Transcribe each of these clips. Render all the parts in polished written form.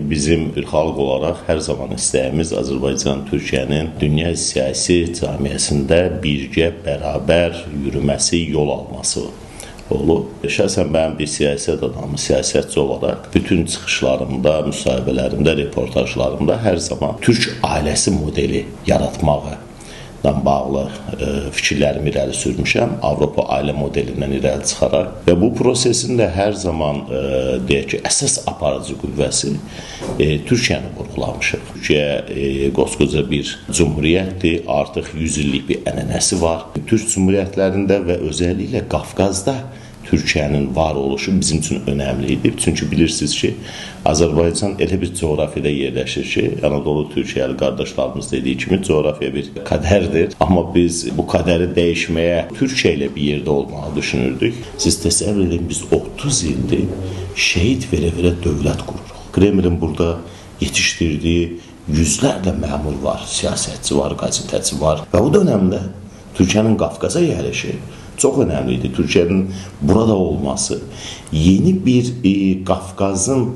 bizim bir xalq olaraq hər zaman istəyimiz Azərbaycan, Türkiyənin dünya siyasi cəmiyyətində birgə, bərabər yürüməsi, yol alması olub. Şəxsən mən bir siyasət adamı, siyasətçi olaraq bütün çıxışlarımda, müsahibələrimdə, reportajlarımda hər zaman Türk ailəsi modeli yaratmağı bağlı fikirlərimi irəli sürmüşəm. Avropa ailə modelindən irəli çıxaraq və bu prosesin də hər zaman deyək ki, əsas aparıcı qüvvəsi Türkiyəni vurğulamışıq. Türkiyə qoskoca bir cümhuriyyətdir, artıq 100 illik bir ənənəsi var. Türk cümhuriyyətlərində və özəlliklə Qafqazda Türkiyənin var oluşu bizim üçün önəmlidir. Çünki bilirsiniz ki, Azərbaycan elə bir coğrafiyada yerləşir ki, Anadolu Türkiyəli qardaşlarımız dediyi kimi coğrafiya bir qədərdir. Amma biz bu qədəri dəyişməyə Türkiyə ilə bir yerdə olmağı düşünürdük. Siz təsəvvür edin, biz 30 ildir şəhid verə-verə dövlət qururuq. Kremlin burada yetişdirdiyi yüzlərlə məmur var, siyasətçi var, qəzetəçi var. Və bu dönəmdə Türkiyənin Qafqaza yerləşi çox önəmlidir. Türkiyənin burada olması, yeni bir Qafqazın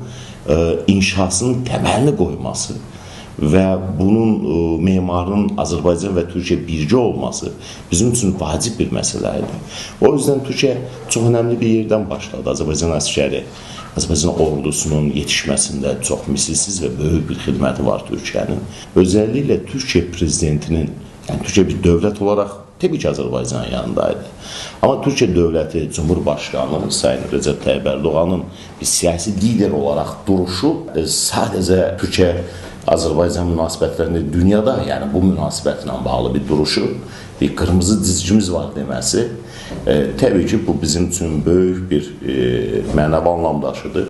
inşasının təməlini qoyması və bunun memarının Azərbaycan və Türkiyə birgə olması bizim üçün vacib bir məsələ idi. O yüzden Türkiyə çox önəmli bir yerdən başladı. Azərbaycan əskəri, Azərbaycan ordusunun yetişməsində çox misilsiz və böyük bir xidməti var Türkiyənin. Özəlliklə Türkiyə prezidentinin, yəni Türkiyə bir dövlət olaraq təbii ki, Azərbaycanın yanındaydı. Amma Türkiyə dövləti, Cumhurbaşqanı Sayın Recep Tayyip Erdoğan'ın bir siyasi lider olaraq duruşu sadəcə Türkiyə-Azərbaycan münasibətlərində dünyada, yəni bu münasibətlə bağlı bir duruşu, bir qırmızı dizgimiz var deməsi, təbii ki, bu bizim üçün böyük bir mənəvi anlam daşıdır.